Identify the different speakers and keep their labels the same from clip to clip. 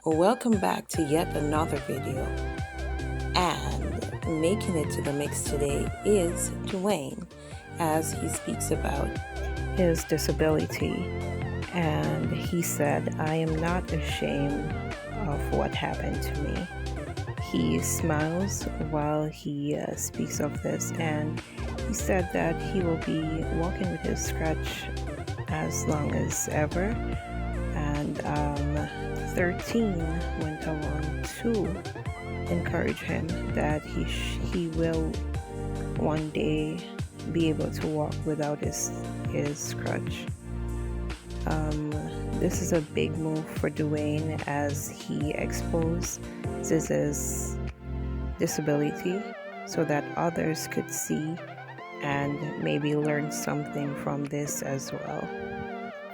Speaker 1: Welcome back to yet another video. And making it to the mix today is Dwayne, as he speaks about his disability. And he said, "I am not ashamed of what happened to me." He smiles while he speaks of this, and he said that he will be walking with his scratch as long as ever. And 13 went along to encourage him that he will one day be able to walk without his crutch. This is a big move for Dwayne as he exposes his disability so that others could see and maybe learn something from this as well.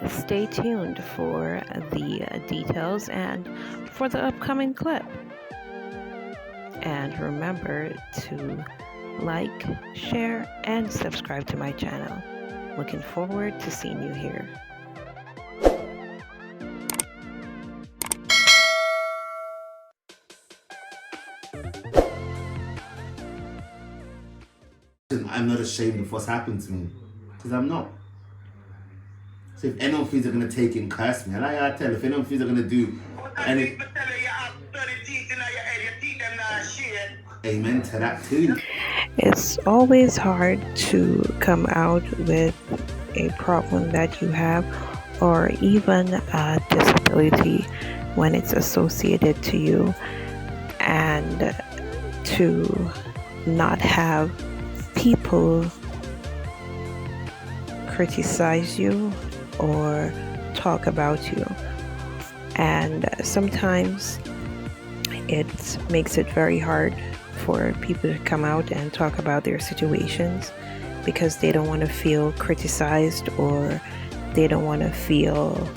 Speaker 1: Stay tuned for the details and for the upcoming clip. And remember to like, share, and subscribe to my channel. Looking forward to seeing you here.
Speaker 2: I'm not ashamed of what's happened to me, because I'm not. So if anyone feels they're going to take it and curse me, and I tell, if anyone feels they're going to do anything, amen to that too.
Speaker 1: It's always hard to come out with a problem that you have, or even a disability when it's associated to you, and to not have people criticize you or talk about you. And sometimes it makes it very hard for people to come out and talk about their situations because they don't want to feel criticized, or they don't want to feel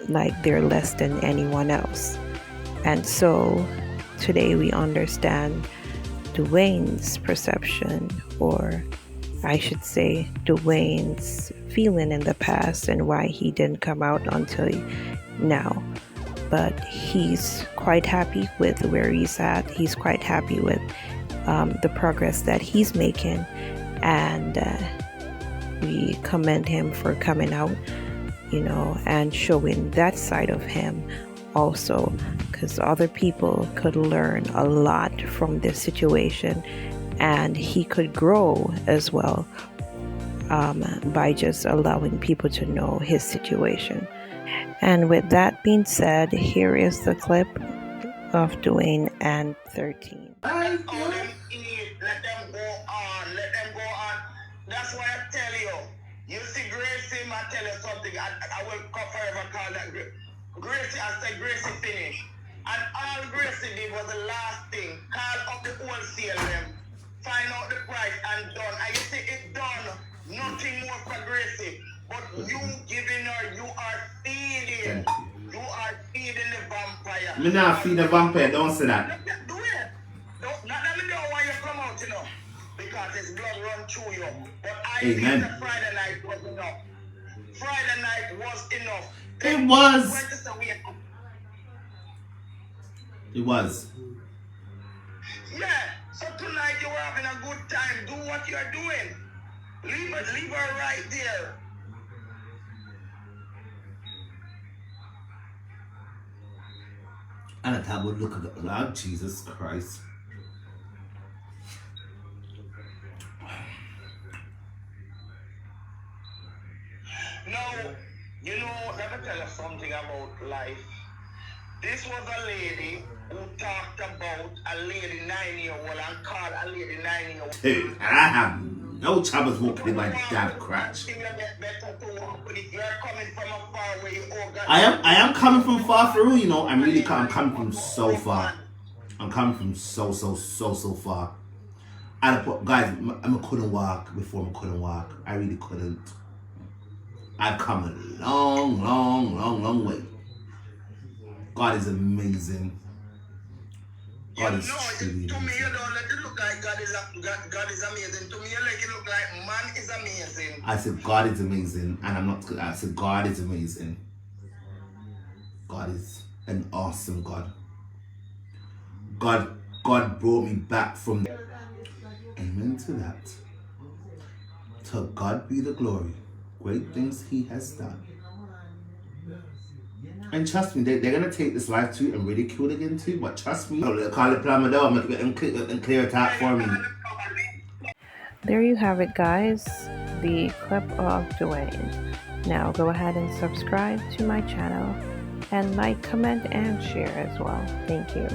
Speaker 1: like they're less than anyone else. And so today we understand Dwayne's perception, or I should say Dwayne's feeling in the past, and why he didn't come out until now. But he's quite happy with where he's at. He's quite happy with the progress that he's making, and we commend him for coming out, and showing that side of him also, because other people could learn a lot from this situation, and he could grow as well by just allowing people to know his situation. And with that being said, here is the clip of Dwayne and 13.
Speaker 3: Let them go on. Let them go on. That's why I tell you. You see Gracie, I tell you something. I will forever call that Gracie. I said Gracie finished. And all Gracie did was the last thing. Call up the wholesale them. Find out the price and done. And you see it done. Nothing more for Gracie. But you giving her, you are feeding. You are feeding the vampire.
Speaker 2: Me not feed the vampire, don't say that.
Speaker 3: Do it. Not let me know why you come out, because his blood run through you. But I think the Friday night was enough. Friday night was enough.
Speaker 2: It was. It was.
Speaker 3: Yeah. So tonight you were having a good time. Do what you are doing. Leave her right there.
Speaker 2: And I thought, look at the Lord Jesus Christ.
Speaker 3: Now, let me tell you something about life. This was a lady who talked about a lady 9-year-old and called a lady 9-year-old.
Speaker 2: Dude, I have no troubles walking in my damn crutch. I am coming from far through, I'm coming from so far. I'm coming from so far. Guys, I couldn't walk before I couldn't walk. I really couldn't. I've come a long way. God is amazing. God is truly amazing.
Speaker 3: To me, you don't let it look like God is amazing. To me, you let it look like man is amazing.
Speaker 2: I said God is amazing, and I said God is amazing. God is an awesome God. God brought me back from the amen to that. To God be the glory. Great things he has done. And trust me, they're going to take this life too and ridicule it again too. But trust me, they'll call it Plamadol and clear attack for me.
Speaker 1: There you have it, guys. The clip of Dwayne. Now go ahead and subscribe to my channel and like, comment, and share as well. Thank you.